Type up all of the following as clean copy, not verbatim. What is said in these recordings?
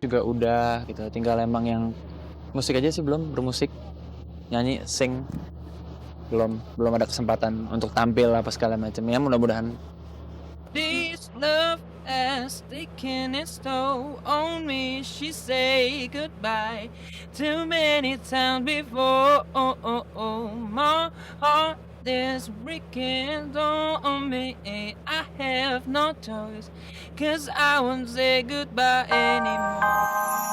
juga udah gitu, tinggal emang yang musik aja sih belum, bermusik, nyanyi, sing, belum ada kesempatan untuk tampil apa segala macam, ya mudah-mudahan. This love has taken its toll on me. She say goodbye too many times before. My heart is breaking on me. I have no choice, 'cause I won't say goodbye anymore.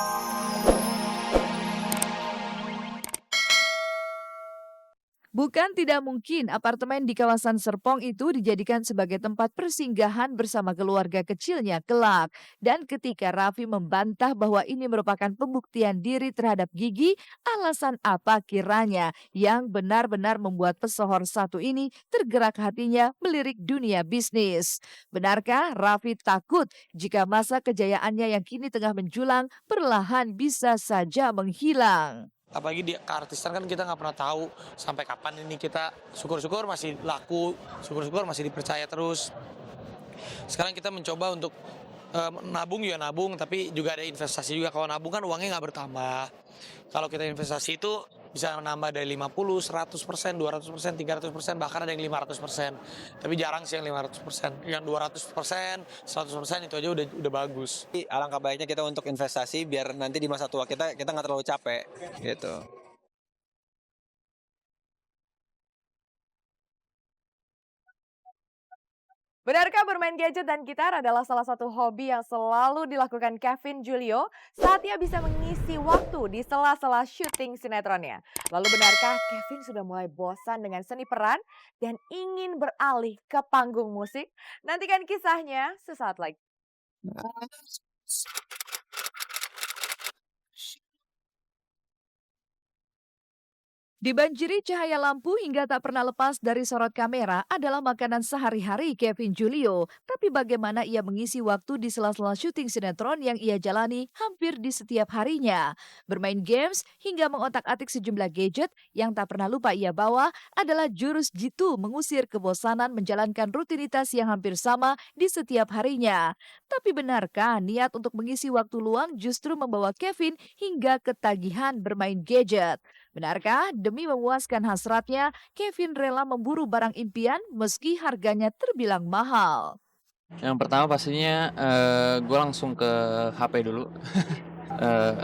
Bukan tidak mungkin apartemen di kawasan Serpong itu dijadikan sebagai tempat persinggahan bersama keluarga kecilnya kelak. Dan ketika Raffi membantah bahwa ini merupakan pembuktian diri terhadap Gigi, alasan apa kiranya yang benar-benar membuat pesohor satu ini tergerak hatinya melirik dunia bisnis? Benarkah Raffi takut jika masa kejayaannya yang kini tengah menjulang perlahan bisa saja menghilang? Apalagi di keartisan kan kita nggak pernah tahu sampai kapan ini kita syukur-syukur masih laku, syukur-syukur masih dipercaya terus. Sekarang kita mencoba untuk nabung ya nabung, tapi juga ada investasi juga. Kalau nabung kan uangnya nggak bertambah. Kalau kita investasi itu bisa menambah dari 50, 100%, 200%, 300%, bahkan ada yang 500%. Tapi jarang sih yang 500%. Yang 200%, 100% itu aja udah bagus. Alangkah baiknya kita untuk investasi biar nanti di masa tua kita nggak terlalu capek gitu. Benarkah bermain gadget dan gitar adalah salah satu hobi yang selalu dilakukan Kevin Julio saat ia bisa mengisi waktu di sela-sela syuting sinetronnya? Lalu benarkah Kevin sudah mulai bosan dengan seni peran dan ingin beralih ke panggung musik? Nantikan kisahnya sesaat lagi. Dibanjiri cahaya lampu hingga tak pernah lepas dari sorot kamera adalah makanan sehari-hari Kevin Julio. Tapi bagaimana ia mengisi waktu di sela-sela syuting sinetron yang ia jalani hampir di setiap harinya? Bermain games hingga mengotak-atik sejumlah gadget yang tak pernah lupa ia bawa adalah jurus jitu mengusir kebosanan menjalankan rutinitas yang hampir sama di setiap harinya. Tapi benarkah niat untuk mengisi waktu luang justru membawa Kevin hingga ketagihan bermain gadget? Benarkah demi memuaskan hasratnya, Kevin rela memburu barang impian meski harganya terbilang mahal? Yang pertama pastinya, gue langsung ke HP dulu,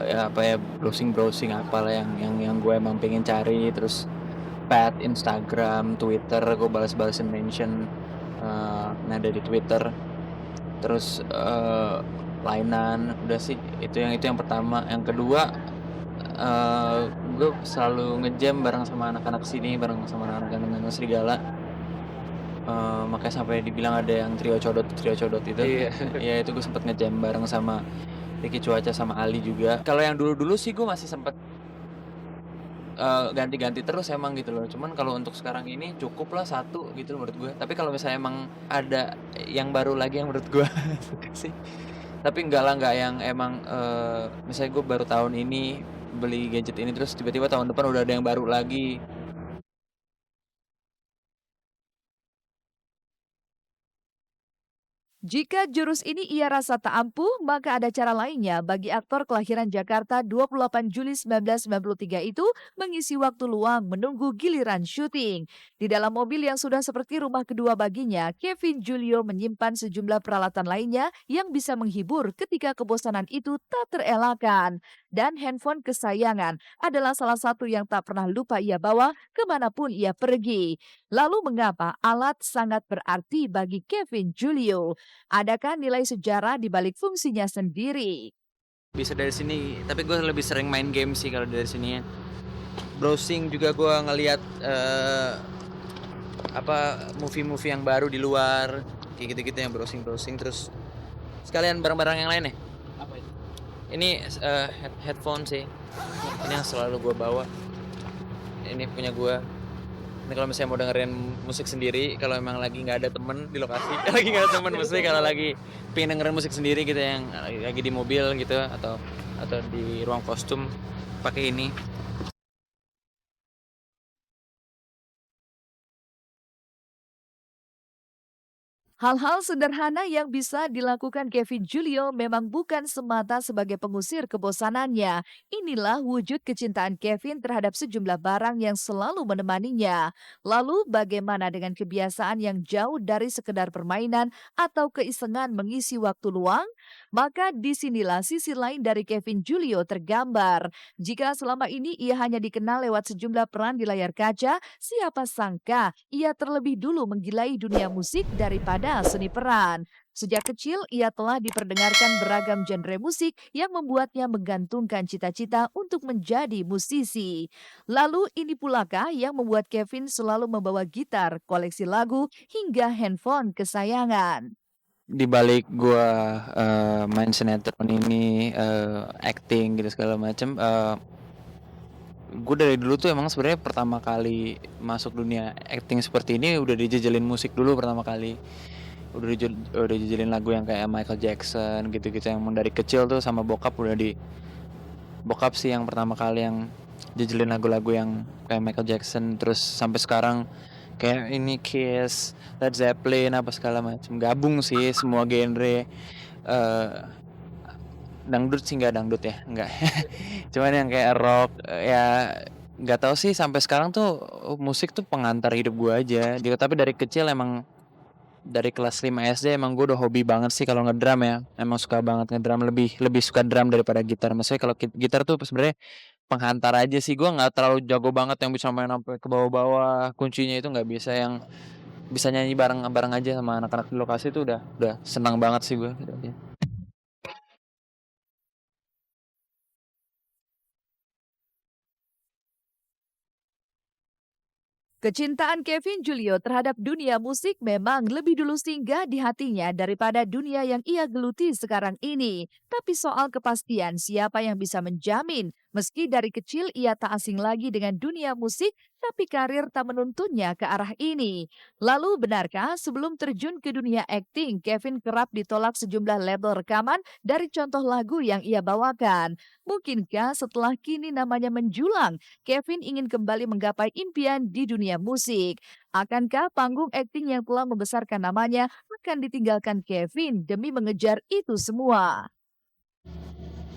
ya apa ya, browsing-browsing apalah yang gue emang pengen cari, terus pet, Instagram, Twitter, gue bales-balesin mention, nada di Twitter, terus, lainan, udah sih itu yang pertama. Yang kedua, gue selalu nge-jam bareng sama anak-anak sini, bareng sama anak-anak Serigala. Makanya sampai dibilang ada yang trio codot itu. Iya. Ya itu gue sempet nge-jam bareng sama Ricky Cuaca sama Ali juga. Kalau yang dulu-dulu sih gue masih sempet, ganti-ganti terus emang gitu loh. Cuman kalau untuk sekarang ini cukup lah satu gitu loh menurut gue. Tapi kalau misalnya emang ada yang baru lagi yang menurut gue suka sih. Tapi enggak lah, enggak yang emang, misalnya gue baru tahun ini beli gadget ini terus tiba-tiba tahun depan udah ada yang baru lagi. Jika jurus ini ia rasa tak ampuh, maka ada cara lainnya bagi aktor kelahiran Jakarta 28 Juli 1993 itu mengisi waktu luang menunggu giliran syuting. Di dalam mobil yang sudah seperti rumah kedua baginya, Kevin Julio menyimpan sejumlah peralatan lainnya yang bisa menghibur ketika kebosanan itu tak terelakkan. Dan handphone kesayangan adalah salah satu yang tak pernah lupa ia bawa kemanapun ia pergi. Lalu mengapa alat sangat berarti bagi Kevin Julio? Adakah nilai sejarah di balik fungsinya sendiri? Bisa dari sini, tapi gue lebih sering main game sih kalau dari sini ya. Browsing juga gue ngelihat, apa, movie-movie yang baru di luar, kayak gitu-gitu yang browsing-browsing, terus sekalian barang-barang yang lain ya. Apa itu? Ini, headphone sih, ini yang selalu gue bawa, ini punya gue. Ini kalau misalnya mau dengerin musik sendiri, kalau emang lagi nggak ada temen di lokasi, lagi nggak ada temen, maksudnya kalau lagi pengen dengerin musik sendiri gitu yang lagi di mobil gitu atau di ruang kostum, pakai ini. Hal-hal sederhana yang bisa dilakukan Kevin Julio memang bukan semata sebagai pengusir kebosanannya. Inilah wujud kecintaan Kevin terhadap sejumlah barang yang selalu menemaninya. Lalu bagaimana dengan kebiasaan yang jauh dari sekedar permainan atau keisengan mengisi waktu luang? Maka disinilah sisi lain dari Kevin Julio tergambar. Jika selama ini ia hanya dikenal lewat sejumlah peran di layar kaca, siapa sangka ia terlebih dulu menggilai dunia musik daripada seni peran. Sejak kecil, ia telah diperdengarkan beragam genre musik yang membuatnya menggantungkan cita-cita untuk menjadi musisi. Lalu ini pulakah yang membuat Kevin selalu membawa gitar, koleksi lagu, hingga handphone kesayangan. Di balik gua, main sinetron ini, acting gitu segala macem, gue dari dulu tuh emang sebenarnya pertama kali masuk dunia acting seperti ini udah dijejelin musik dulu pertama kali. Udah dijejelin lagu yang kayak Michael Jackson gitu-gitu, yang emang dari kecil tuh sama bokap bokap sih yang pertama kali yang jejelin lagu-lagu yang kayak Michael Jackson, terus sampai sekarang kayak ini Kiss, Led Zeppelin apa segala macam. Gabung sih semua genre. eh Dangdut sih nggak dangdut ya, nggak. Cuman yang kayak rock, ya nggak tahu sih sampai sekarang tuh, musik tuh pengantar hidup gua aja. Tapi dari kecil emang dari kelas 5 SD emang gue udah hobi banget sih kalau ngedrum ya. Emang suka banget ngedrum, lebih lebih suka drum daripada gitar. Maksudnya kalau gitar tuh sebenarnya penghantar aja sih. Gua nggak terlalu jago banget yang bisa main sampai ke bawah-bawah. Kuncinya itu nggak bisa, yang bisa nyanyi bareng-bareng aja sama anak-anak di lokasi itu udah senang banget sih gue. Kecintaan Kevin Julio terhadap dunia musik memang lebih dulu singgah di hatinya daripada dunia yang ia geluti sekarang ini. Tapi soal kepastian siapa yang bisa menjamin, meski dari kecil ia tak asing lagi dengan dunia musik, tapi karir tak menuntunnya ke arah ini. Lalu benarkah sebelum terjun ke dunia akting, Kevin kerap ditolak sejumlah label rekaman dari contoh lagu yang ia bawakan? Mungkinkah setelah kini namanya menjulang, Kevin ingin kembali menggapai impian di dunia musik? Akankah panggung akting yang telah membesarkan namanya akan ditinggalkan Kevin demi mengejar itu semua?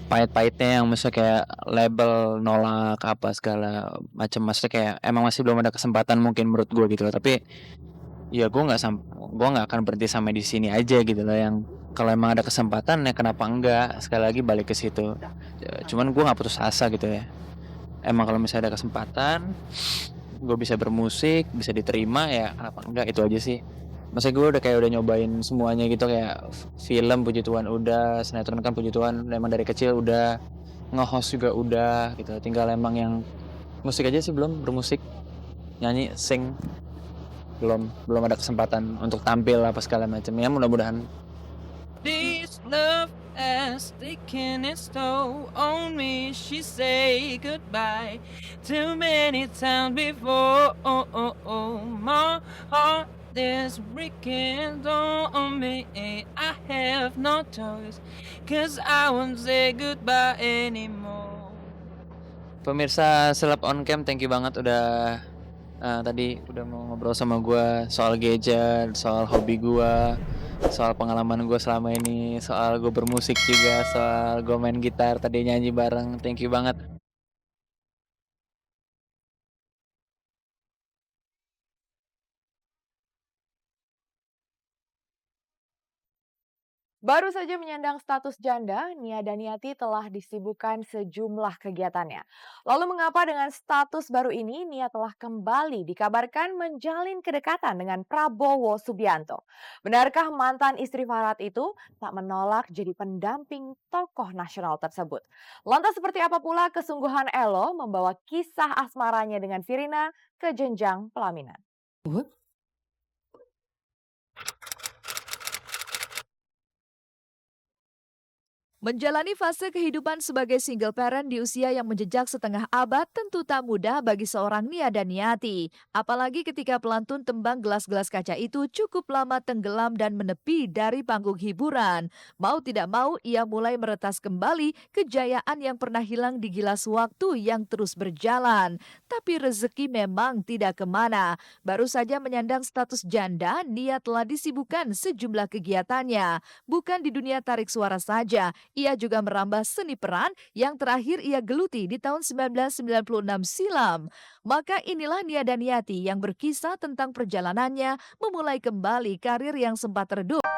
Pahit-pahitnya yang misalnya kayak label nolak apa segala macam, maksudnya kayak emang masih belum ada kesempatan mungkin menurut gue gitu loh. Tapi ya gue nggak akan berhenti sampai di sini aja gitu loh, yang kalau emang ada kesempatan ya kenapa enggak, sekali lagi balik ke situ. Cuman gue nggak putus asa gitu ya. Emang kalau misalnya ada kesempatan gue bisa bermusik, bisa diterima, ya kenapa enggak, itu aja sih. Maksudnya gue udah nyobain semuanya gitu, kayak film puji Tuhan udah, sinetron kan puji Tuhan emang dari kecil udah, nge-host juga udah gitu. Tinggal emang yang musik aja sih belum, bermusik, nyanyi, sing belum belum ada kesempatan untuk tampil apa segala macam. Ya mudah-mudahan. This love has taken its toll on me. She say goodbye too many times before. My heart is breaking on me. I have no choice, 'cause I won't say goodbye anymore. Pemirsa Seleb On Cam, thank you banget udah tadi udah mau ngobrol sama gua soal gadget, soal hobi gua, soal pengalaman gua selama ini, soal gua bermusik juga, soal gua main gitar, tadi nyanyi bareng. Thank you banget. Baru saja menyandang status janda, Nia Daniati telah disibukkan sejumlah kegiatannya. Lalu mengapa dengan status baru ini Nia telah kembali dikabarkan menjalin kedekatan dengan Prabowo Subianto? Benarkah mantan istri Farhad itu tak menolak jadi pendamping tokoh nasional tersebut? Lantas seperti apa pula kesungguhan Elo membawa kisah asmaranya dengan Virina ke jenjang pelaminan? Menjalani fase kehidupan sebagai single parent di usia yang menjejak setengah abad tentu tak mudah bagi seorang Nia Daniati. Apalagi ketika pelantun tembang gelas-gelas kaca itu cukup lama tenggelam dan menepi dari panggung hiburan. Mau tidak mau, ia mulai meretas kembali kejayaan yang pernah hilang di gilas waktu yang terus berjalan. Tapi rezeki memang tidak kemana. Baru saja menyandang status janda, Nia telah disibukkan sejumlah kegiatannya. Bukan di dunia tarik suara saja, ia juga merambah seni peran yang terakhir ia geluti di tahun 1996 silam. Maka inilah Nia Daniati yang berkisah tentang perjalanannya memulai kembali karir yang sempat redup.